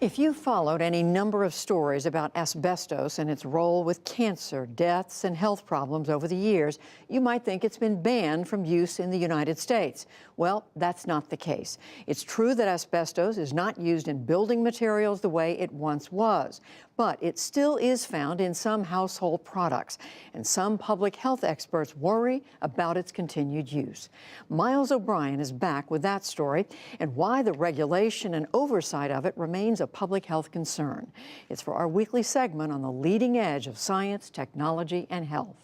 If you followed any number of stories about asbestos and its role with cancer, deaths, and health problems over the years, you might think it's been banned from use in the United States. Well, that's not the case. It's true that asbestos is not used in building materials the way it once was, but it still is found in some household products, and some public health experts worry about its continued use. Miles O'Brien is back with that story and why the regulation and oversight of it remains a public health concern. It's for our weekly segment on the leading edge of science, technology, and health.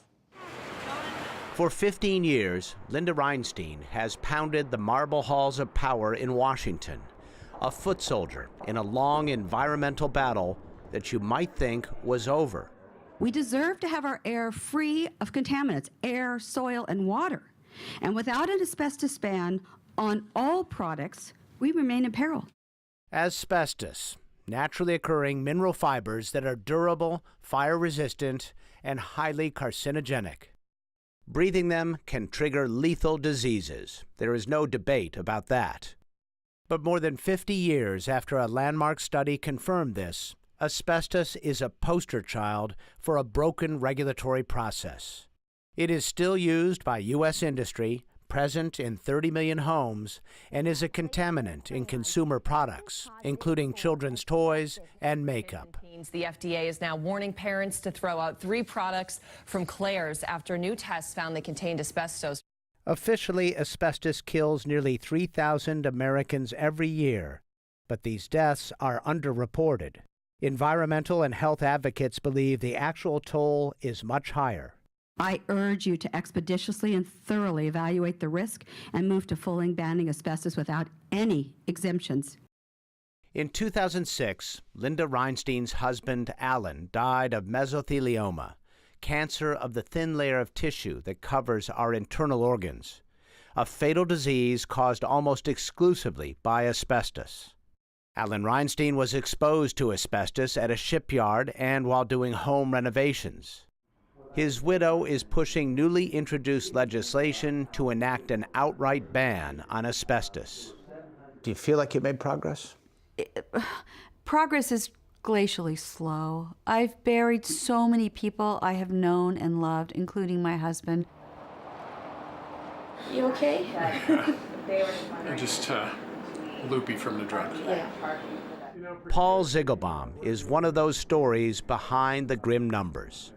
For 15 years, Linda Reinstein has pounded the marble halls of power in Washington, a foot soldier in a long environmental battle that you might think was over. We deserve to have our air free of contaminants, air, soil, and water. And without an asbestos ban on all products, we remain in peril. Asbestos, naturally occurring mineral fibers that are durable, fire-resistant, and highly carcinogenic. Breathing them can trigger lethal diseases. There is no debate about that. But more than 50 years after a landmark study confirmed this, asbestos is a poster child for a broken regulatory process. It is still used by U.S. industry, present in 30 million homes, and is a contaminant in consumer products, including children's toys and makeup. The FDA is now warning parents to throw out 3 products from Claire's after new tests found they contained asbestos. Officially, asbestos kills nearly 3,000 Americans every year, but these deaths are underreported. Environmental and health advocates believe the actual toll is much higher. I urge you to expeditiously and thoroughly evaluate the risk and move to full banning asbestos without any exemptions. In 2006, Linda Reinstein's husband, Alan, died of mesothelioma, cancer of the thin layer of tissue that covers our internal organs, a fatal disease caused almost exclusively by asbestos. Alan Reinstein was exposed to asbestos at a shipyard and while doing home renovations. His widow is pushing newly introduced legislation to enact an outright ban on asbestos. Do you feel like you made progress? Progress is glacially slow. I've buried so many people I have known and loved, including my husband. You okay? I'm just loopy from the drugs. Yeah. Paul Ziegelbaum is one of those stories behind the grim numbers.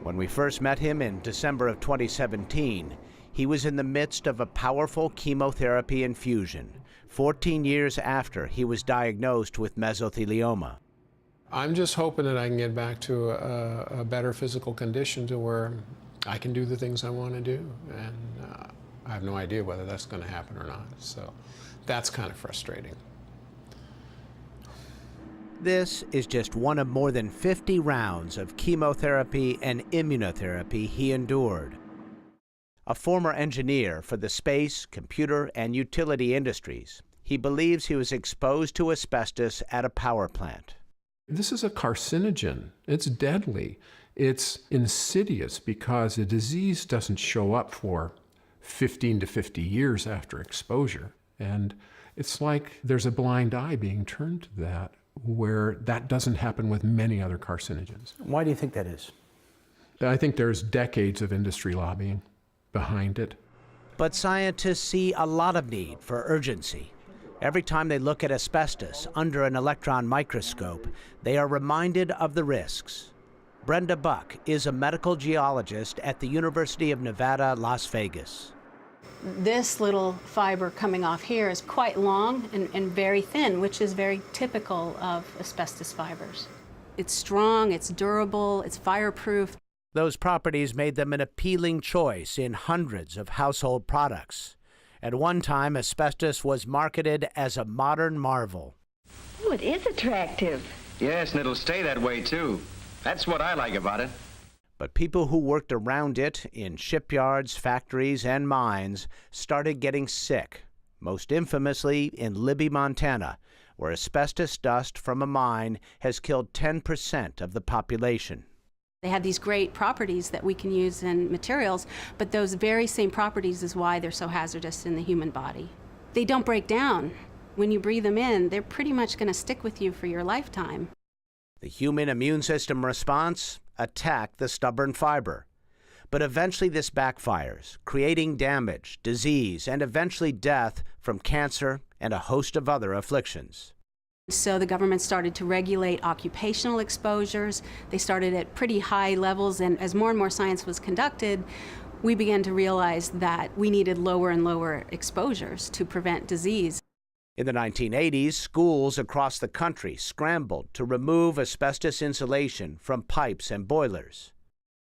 When we first met him in December of 2017, he was in the midst of a powerful chemotherapy infusion, 14 years after he was diagnosed with mesothelioma. I'm just hoping that I can get back to a better physical condition to where I can do the things I want to do. And I have no idea whether that's going to happen or not. So that's kind of frustrating. This is just one of more than 50 rounds of chemotherapy and immunotherapy he endured. A former engineer for the space, computer, and utility industries, he believes he was exposed to asbestos at a power plant. This is a carcinogen. It's deadly. It's insidious because the disease doesn't show up for 15 to 50 years after exposure. And it's like there's a blind eye being turned to that, where that doesn't happen with many other carcinogens. Why do you think that is? I think there's decades of industry lobbying behind it. But scientists see a lot of need for urgency. Every time they look at asbestos under an electron microscope, they are reminded of the risks. Brenda Buck is a medical geologist at the University of Nevada, Las Vegas. This little fiber coming off here is quite long and very thin, which is very typical of asbestos fibers. It's strong, it's durable, it's fireproof. Those properties made them an appealing choice in hundreds of household products. At one time, asbestos was marketed as a modern marvel. Oh, it is attractive. Yes, and it'll stay that way, too. That's what I like about it. But people who worked around it in shipyards, factories, and mines started getting sick, most infamously in Libby, Montana, where asbestos dust from a mine has killed 10% of the population. They have these great properties that we can use in materials, but those very same properties is why they're so hazardous in the human body. They don't break down. When you breathe them in, they're pretty much going to stick with you for your lifetime. The human immune system response? Attack the stubborn fiber. But eventually this backfires, creating damage, disease, and eventually death from cancer and a host of other afflictions. So the government started to regulate occupational exposures. They started at pretty high levels, and as more and more science was conducted, we began to realize that we needed lower and lower exposures to prevent disease. In the 1980s, schools across the country scrambled to remove asbestos insulation from pipes and boilers.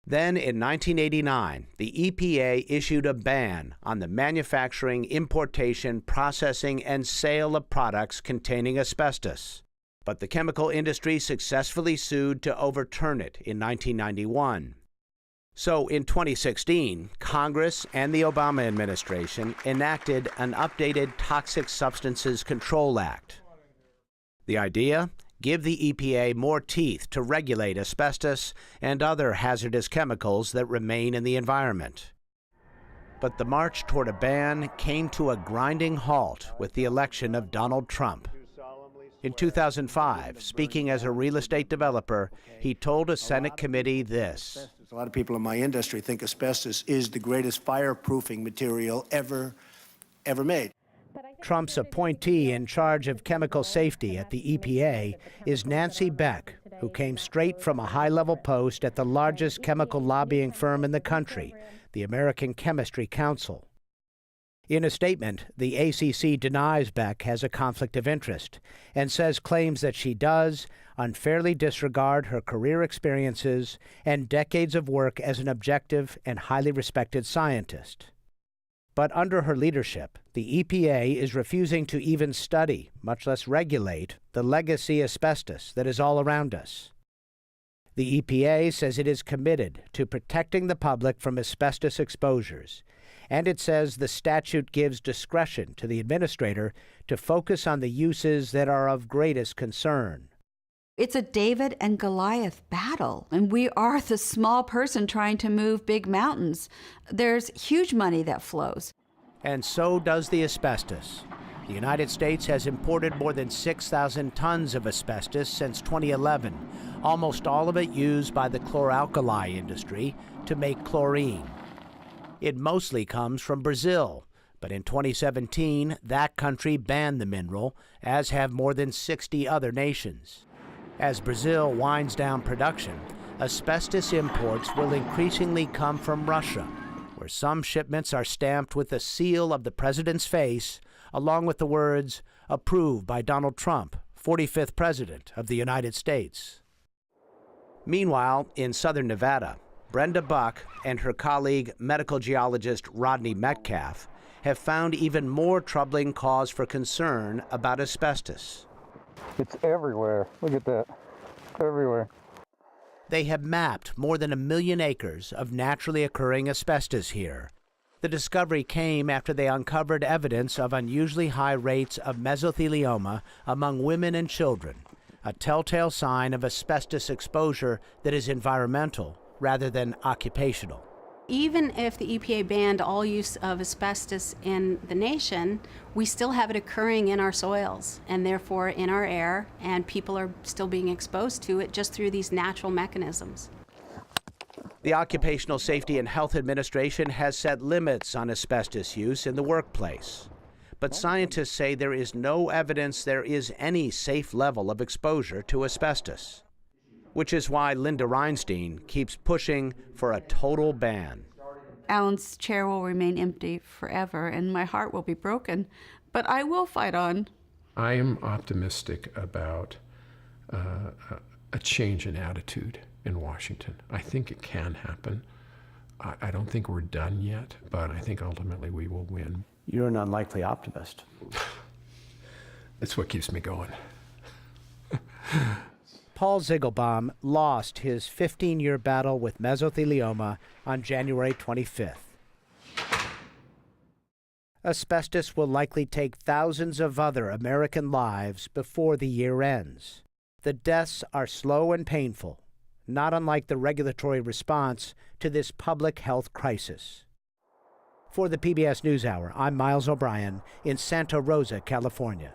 Then, in 1989, the EPA issued a ban on the manufacturing, importation, processing, and sale of products containing asbestos. But the chemical industry successfully sued to overturn it in 1991. So, in 2016, Congress and the Obama administration enacted an updated Toxic Substances Control Act. The idea? Give the EPA more teeth to regulate asbestos and other hazardous chemicals that remain in the environment. But the march toward a ban came to a grinding halt with the election of Donald Trump. In 2005, speaking as a real estate developer, he told a Senate committee this. A lot of people in my industry think asbestos is the greatest fireproofing material ever made. Trump's appointee in charge of chemical safety at the EPA is Nancy Beck, who came straight from a high-level post at the largest chemical lobbying firm in the country, the American Chemistry Council. In a statement, the ACC denies Beck has a conflict of interest and says claims that she does unfairly disregard her career experiences and decades of work as an objective and highly respected scientist. But under her leadership, the EPA is refusing to even study, much less regulate, the legacy asbestos that is all around us. The EPA says it is committed to protecting the public from asbestos exposures, and it says the statute gives discretion to the administrator to focus on the uses that are of greatest concern. It's a David and Goliath battle, and we are the small person trying to move big mountains. There's huge money that flows. And so does the asbestos. The United States has imported more than 6,000 tons of asbestos since 2011, almost all of it used by the chlor-alkali industry to make chlorine. It mostly comes from Brazil, but in 2017, that country banned the mineral, as have more than 60 other nations. As Brazil winds down production, asbestos imports will increasingly come from Russia, where some shipments are stamped with the seal of the president's face, along with the words, "Approved by Donald Trump, 45th President of the United States." Meanwhile, in southern Nevada, Brenda Buck and her colleague, medical geologist Rodney Metcalf, have found even more troubling cause for concern about asbestos. It's everywhere. Look at that. Everywhere. They have mapped more than 1 million acres of naturally occurring asbestos here. The discovery came after they uncovered evidence of unusually high rates of mesothelioma among women and children, a telltale sign of asbestos exposure that is environmental rather than occupational. Even if the EPA banned all use of asbestos in the nation, we still have it occurring in our soils and therefore in our air, and people are still being exposed to it just through these natural mechanisms. The Occupational Safety and Health Administration has set limits on asbestos use in the workplace. But scientists say there is no evidence there is any safe level of exposure to asbestos, which is why Linda Reinstein keeps pushing for a total ban. Alan's chair will remain empty forever, and my heart will be broken, but I will fight on. I am optimistic about a change in attitude in Washington. I think it can happen. I don't think we're done yet, but I think ultimately we will win. You're an unlikely optimist. That's what keeps me going. Paul Ziegelbaum lost his 15-year battle with mesothelioma on January 25th. Asbestos will likely take thousands of other American lives before the year ends. The deaths are slow and painful, not unlike the regulatory response to this public health crisis. For the PBS NewsHour, I'm Miles O'Brien in Santa Rosa, California.